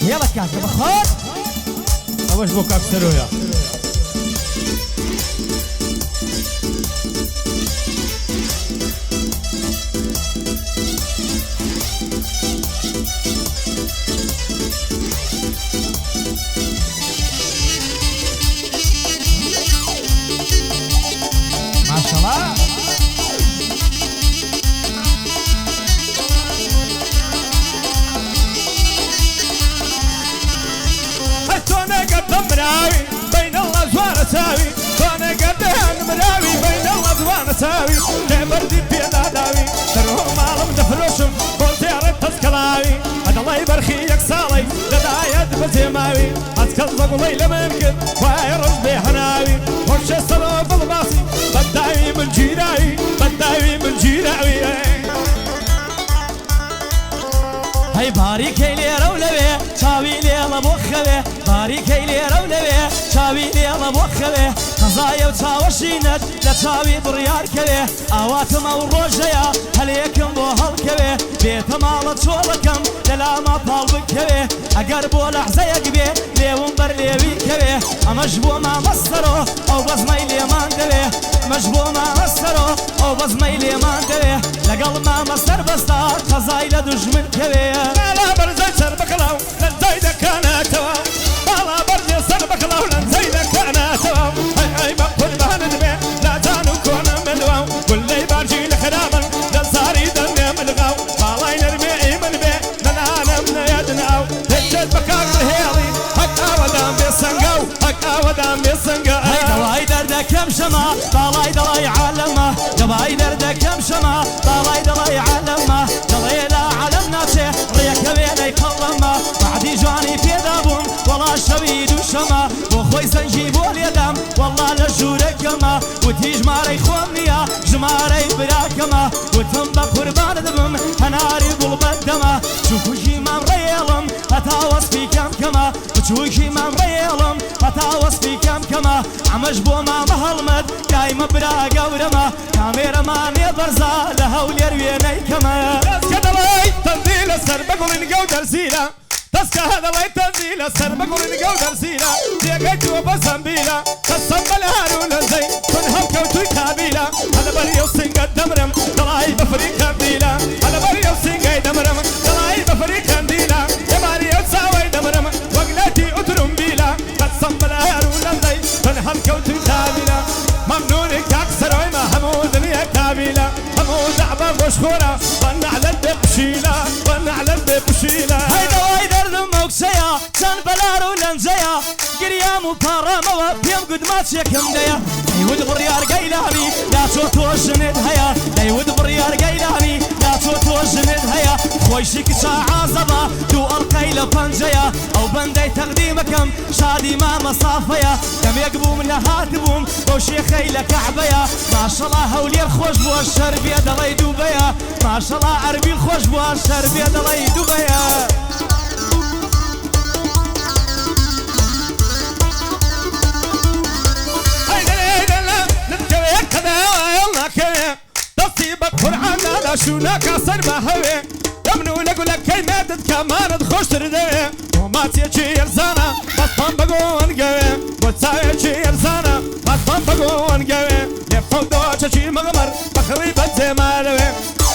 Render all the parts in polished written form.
يلا كاك بخار أوش بوكاك سرويا ما شاء الله مراوي بين الأزوار ساوي وانا قدام مراوي بين الأزوار ساوي لبردي بينا داوي تروح معلم دفروشم بولتير التسكلاوي هذا الله يبرخيك صالي لدايد بزيماوي أتكل ضقلي لما يمكن وايرج بيحناوي وش السلام بالباسي بداوي من جيراوي بداوي من جيراوي هاي باريكي لي رولوي شاوي لي لبوخوي باريكي لي رولوي شاوي لي لبوخوي قضايا وتاوشينت لتشاوي بريار كوي اواتم او روجيا هليكم بو هالكوي بيت مالت شولكم للا ما طالبك كوي اقربو لحزيك بي ليون بر ليوي كوي امجبو ما مصرو او بزمي لي مان دوي مجبو ما مصرو او بزمي لي مان دوي لقل ما مصر بستا قضاي لدجمن كوي لا برزي سربك لو لن زيدك انا تواو لا برزي سربك لو لن زيدك انا تواو هاي بقول بهندمي لا تانو كون مدواو واللي بارجي لخرامن للصاري دنيا ملغاو بالاي نرمي ايمن بي لنا من يدناو هجت بكاك الهيلي هكا ودام بيسنقاو هكا ودام بيسنقاو هاي دواي دردك كم شما بالاي دلاي عالمه دواي دردك كم شما بالاي دلاي عالمه دلاي لا علمنا شي ريك بيني قلمه بعدي جاني في دابون والله شويد وشما وخوي سنجيب واليدم والله لجورك يما وتيج ماري خومنيا جماري براكما وتنبا قربان دمم هناري بالبدمه شوفوشي مام ريالم هتاوس في كم كما وشوفوشي مام ريالم هتاوس في كم كما عمج بو ما مهلمد دايما برا قورما كاميرا ماني برزا لهول يرويني كما تسكدلي تنزيل السربك ولنقو درسيلا تسكى هذا الله تنزيل السربك ولنقو درسيلا ديقيت وبسنبيلا تسمى الهارون زي تنهم كوتوي كابيلا هذا بريو سنقا دمرم دلاي بفريق كابيلا هذا بريو سنقا دمرم دلاي بفريق كابيلا يا بريو تساوي دمرم وقلتي اترم بيلا تسمى الهارون زي تنهم كوتوي كابيلا ممنونك اكثر وما حمود لي كابيلا حمود عبا مشهورة وانا على البقشيلة وانا على البقشيلة هيدا وايدر موكسيا كان بلارو لنزيا قريام وباراموا بيم قد ما تشكم ديا يود بريار قيلاني لا توجند هيا يود بريار قيلاني لا توجند هيا خويشك ساعة زبا دو القيلة بنجيا او بندي تقديمكم شادي ما مصافيا كم يقبو من هاتبوم وشي خيلة كعبيا ما شاء الله هولي الخوش بو الشرب يد الله يدوبيا ما شاء الله عربي الخوش بو الشرب يد الله يدوبيا شونا كسر بهوي يمنو نقول لك كلمة كمان تخش تردي وما تيجي يرزانا بس بقون قوي وتساوي شي يرزانا بس بقون قوي يفوضوا شي مغمر بخريب الزمالوي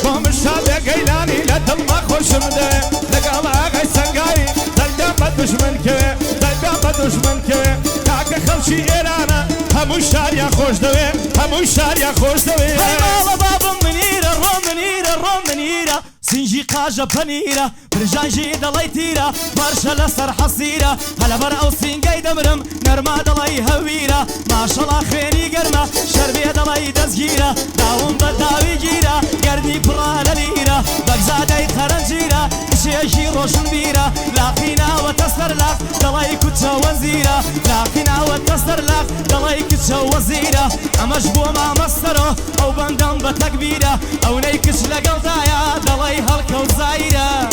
وهم الشاب قيلاني لدل ما خوش مدوي لقالا غي سنقاي تلقى بدوش من كوي تلقى بدوش من كوي كاك خلشي إيرانا همو الشارع خوش دوي همو الشارع خوش دوي هاي مالا بابا منيرة رومنيرة سنجي قاجة بنيرة برجانجي دلاي تيرة برشا لسر حصيرة هلا بر او سنجي دمرم نرما دلاي هويرة ما شاء الله خيني قرمة شربي دلاي دزجيرة داوم بداوي جيرة قرني برانا ليرة بقزادي خرنجيرة شيشي روشن بيرة لاقينا وتسر لك دلاي كتشا وزيرة لاقينا وتسر لك دلاي كتشا وزيرة امجبو ما مصرو او بندم بتكبيرة او نيكش لقلدايا دلاي هلكا وزايرة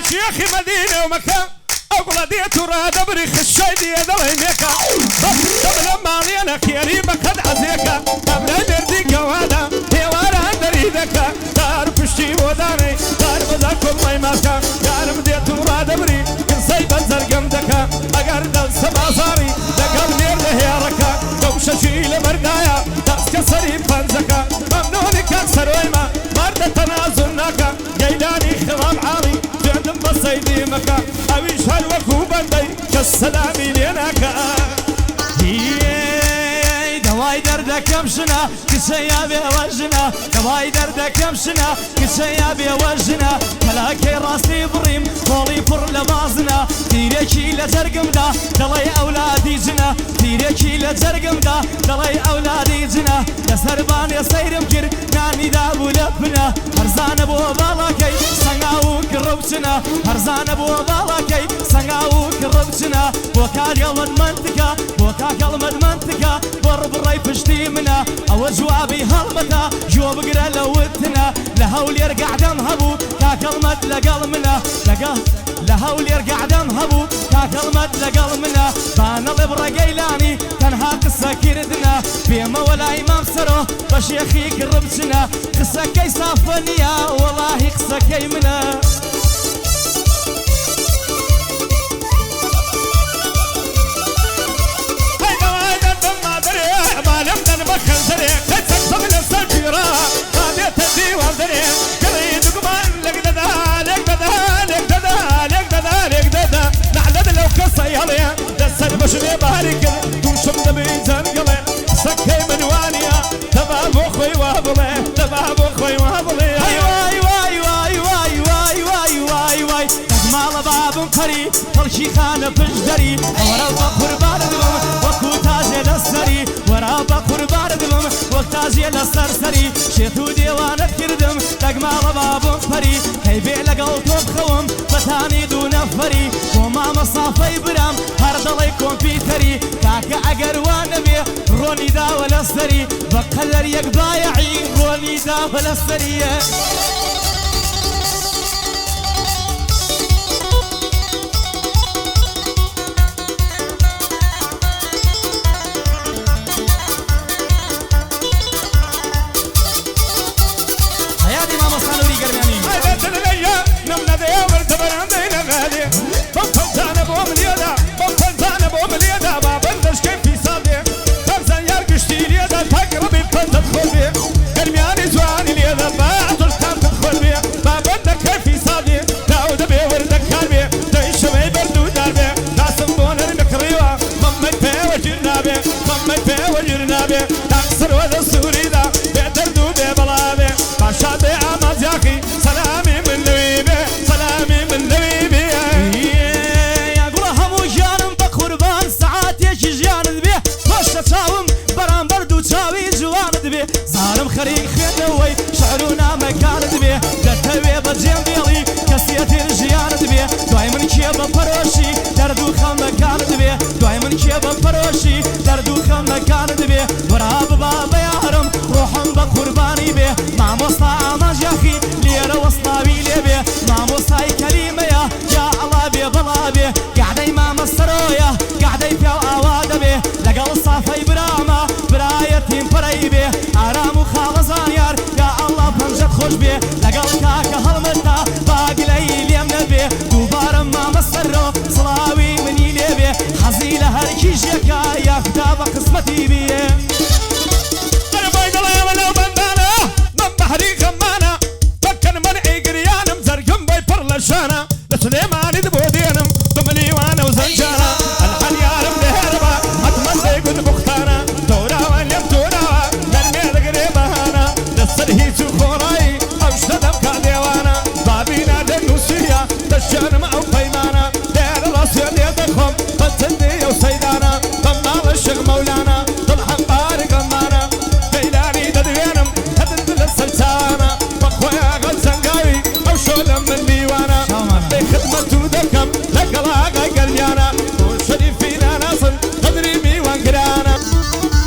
شيخي مدينة ومكان أقول ديت وراد بري خشاي دي دليميكا قبل ما لينا خيري بكد عزيكا قبل دردي قوانا هي ورا دريدك دار بشتي وداني دار بذاكم ميماكا دار ديت وراد بري كنسي بنزر قمدكا اگر دل سبا صاري دقل مير لهياركا دوشة شيل مردايا داس كسري بنزكا ممنونك اكسر ويما مرد تنازلناكا جيلاني خرام عالي جندم بصيدي مكا اويش هالوكو بندي كالسلامي ليناكا دواي دردكم شنا كسيا بوجنا دواي دردكم شنا كسيا بوجنا كلاكي راسي بريم طولي فر لبازنا تيريكي لزرقم دا دلي اولادي جنا تيريكي لزرقم دا دلي اولادي جنا لسربان يسيرم كر ناني دابو لبنا هرزان ابو بالاكي سنغاو كربتنا هرزان ابو بالاكي سنغاو كربتنا وكال يوم المنطقة وكال يوم المنطقة بري پشتی منا او جوابی هلمتا جو بقرا لوتنا لهول يرقع دم هبو كاكلمت لقل منا لهول يرقع دم هبو كاكلمت لقل منا بان الابرة قيلاني تنها قصة كردنا بيما ولا امام سرو بشيخي قربتنا قصة كي صافنيا والله قصة كي منا بكن زري كتك صبل السجيرة قادية الديوان زري قريد قمان لك ددا لك ددا لك ددا لك ددا لك ددا نعلد لو كسي عليا دسر بشري بارك توشم دبي زنقلي سكي من وانيا تباب اخوي وابلي تباب اخوي وابلي واي واي واي واي واي واي واي واي واي تجمال باب قري خلشي خانة بجدري ورا البخور باردم وكو تاجي للسري ورا البخور باردم وكتاجي للسرسري شيتو ديوانت كردم تجمال باب قري كيبيع لقلتو بخوم فتاني دون فري وما مصافي برام هردلي كمبيوتري كاكا اقر وانبي روني دا ولا السري بقلر يك بايعي روني دا ولا السري تقصر وذا السوري ذا بيتردو ببلابي باشا عماز ياكي سلامي من لويبي سلامي من لويبي يا قولا همو جانم بقربان ساعات يجي جيان بيه باشا تاوم بران بردو تاوي جوان بيه زارم خريق خيدوي شعرونا مكان بيه دتوي بجيم بيلي كسيتي الجيان بيه دواي من كيبا بروشي دردو خل مكان بيه دواي من كيبا بروشي دردو خل مكان بيه وراب بابا يارم روحم بقرباني بيه مع مصطفى عماج ياخي ليرة وصلاوي لي بيه مع مصطفى كلمة يا الله بيه بلا بيه قاعدي مع مسترويا قاعدي في اواد بيه لقل صافي براما برايتين براي بيه ارام وخالصان يار يا الله بمجد خوش بيه لقل كاكا هلمتا باقي لي اليمن بيه دوبارم مع مسترو صلاوي مني لي بيه حزيلة هركي شيكا يا كتاب قسمتي بيه شانا لسليمان دبودينم بملي وانا وزنجانا الحل يارم لهربا اتمنى يقول بختانا دورا وانيم دورا نرمي لقريبا هانا لسلهي سخوراي اوشتدم كاديوانا بابينا دنوسيا تشانم او بيمانا دير راسيا ديدخم فتندي وسيدانا ضمنا الشيخ مولانا طلحن بارك امانا ليلاني ددوينم هدد للسلسانا بخويا غل زنقاوي او شولم من ديوانا خدمة دكم لقلاقا قليانا وشريفينا ناصر قدري ميوان قرانا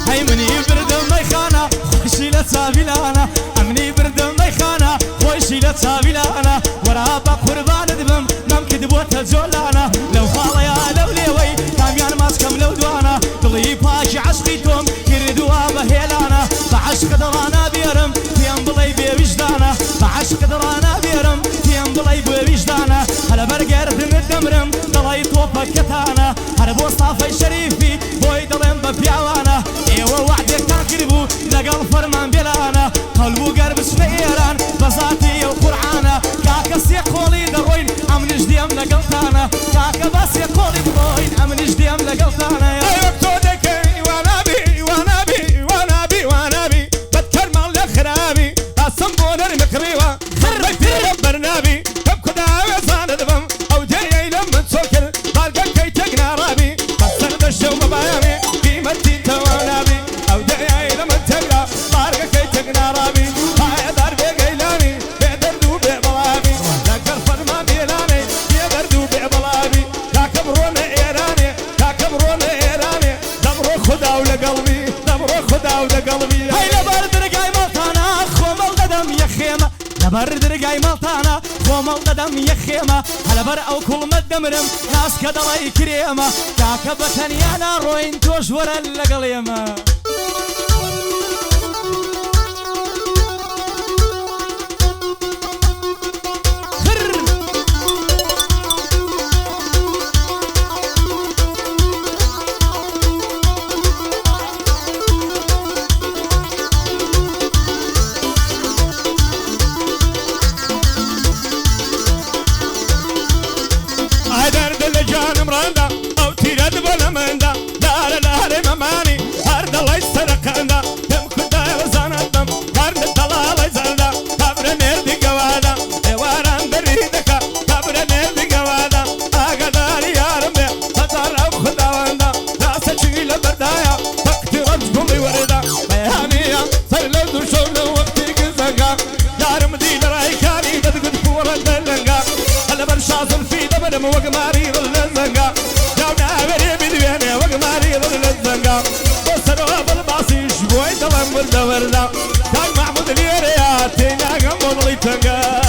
هاي مني بردم ميخانا خوشي لتسابيلانا امني بردم ميخانا خوشي لتسابيلانا ورابا قربان دبم ممكن دبوت الجولانا لو خالا يا عشق دڕانە بێرم پێم بڵێ بۆ ویژدانە هەرە بەرگەردنت دەمرم دەڵێ تۆپەکەتانە هەر بۆ سافەی شەریفی بۆی دەڵێم بە پیاوانە ئێوە وعدێکتان کردبوو لەگەڵ فەرمان بێلانە هەڵبوو گەر بچنە ئێران بەزاتی ئەو قورعانە کاکە سێ قۆڵی دەڕۆین ئەمنیش دێم لەگەڵتانە کاکە با سێ قۆڵی بڕۆین ئەمنیش دێم لەگەڵتانە تۆ دەکەی وانابی وانابی وانابی وانابی بەدکەرمان لە خرابی ئاسم بۆ نەرمەکڕیوە خڕی پێرە بەرنابی کەم کوداوێزانت بم ئەو دەیەی لە من چۆ کرد بارگەکەی تێک ناڕابی بەسەر دەشە و بەبایەمی قیمەتی تەوانابی ئەو دەیەی لە من تێکرا بارگەکەی تێک ناڕابی پایەدار بێگەیلانی بێدەرد و بێبەڵامی لەگەڵ فەرمان بێلانەی بێدەرد و بێبەڵامی کاکە بڕۆنە ئێرانێ کاکە بڕۆنە ئێرانێ دەمڕۆ خوددا و لەگەڵمی دەمڕۆ خوددا و لەگەڵمی هەی لەبەر دەرگای ماڵتانە خۆمەڵ دەدەم یەخێمە لەبەر دەرگای ماڵتانە خۆمەڵ دەدەم یەخێمە هەلەبەر ئەو کوڵمەت دەمرم ناسکە دەڵی کرێمە کاکە بە تەنیا ناڕۆین تۆش وەرە لەگەڵ ئێمە جانم راندا او تیرد بلمندا لاره لاره ممانی هر دلای سرقندا دم کدای وزاندم هر دلای زلدا کبر نردی گوادا ایواران بریدکا کبر نردی گوادا آگاداری یارم به هزار او خداوندا ناسا چیل بردایا تقتی رج گلی وردا بیانیا سرلو شول وقتی گزنگا یارم دی لرای کاری ددگد پورا دلنگا هل برشازم فی دبرم وگماری للزنگا جاونا بري بدويني وقماري للزنگا بسروا بالباسيش بوي دلم وردا وردا كان محمود اليريا تينا قمض لي تنقا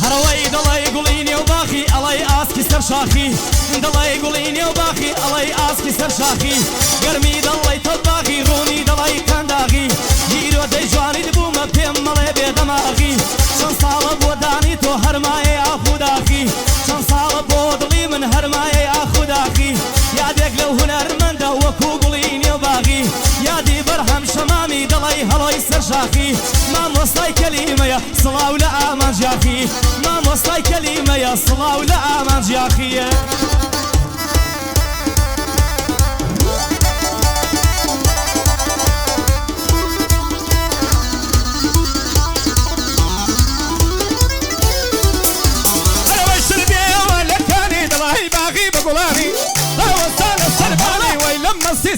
هروي دڵی گوڵینێ و باخی ئەڵی ئاسکی سەر شاخی دڵی گوڵینێ و باخی ئەڵی ئاسکی سەر شاخی گەرمی دڵی تەباخی ڕوونی دڵی کەنداغی هیرۆ دەی جوانیت بوومە پێم مەڵێ بێدەماغی چەند ساڵە بۆ دانی تۆ هەرمایە ئاخوداخی چەند ساڵە بۆ دڵی من هەرمایە ئاخوداخی یادێک لەو هونەرمەندە وەکو گوڵینێ و باغی یادی بەرهەم شەمامی دڵی هەڵۆی سەر شاخی مامۆستای کەلیمەیە سڵاو لە ئامانجاخی مامۆستای کەلیمەیە سڵاو لە ئامانجاخیە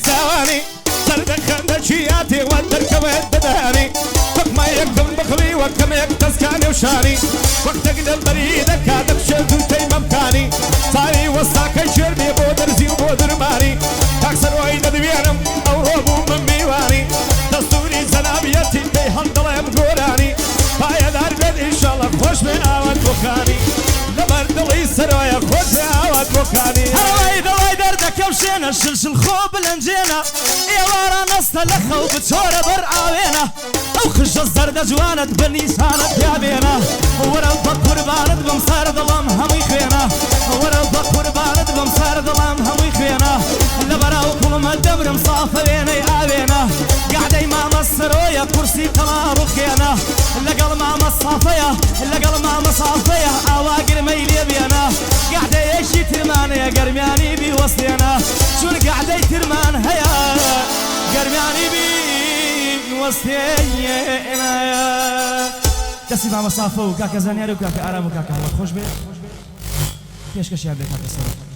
ساواني سرد خندشياتي والدركبت بداني حكم يكتم بخلي وكم يكتسكاني وشاني وقت قدر بريدك كادب شلت وتي ممكاني صاري وسطاك شربي بودرزي وبودر ماري تكسر وعيد دبيانم او روبو من ميواني دستوري زنابيتي بي هالضلع مقوراني فايا دار بيد ان شاء الله خوش من اواد بوكاني لبرد لي سرويا خوش من اواد بوكاني كوشينا شلشل خوب الانجينا ايوارا نستا لخو بتشورة برعاوينا او خش الزردة جوانت بنيسانت يابينا ورا بقور بارد بمصار ظلام همي خينا ورا بقور بارد بمصار ظلام همي خينا لبرا وكل ما الدمر مصافة بيني آوينا قاعدي ما مصرويا كرسي طلاب خينا لقل ما مصافيا لقل ما مصافيا اواقر ميلي بينا قاعدي ايشي ترمان يا قرمياني بيوصلينا شون قاعدي ترمان هيا قرمياني بيوصلينا كسي مع مصافو كاكا زانيارو كاكا عربو كاكا هوا خوش بي كيش كشي عبدي كاكا سرو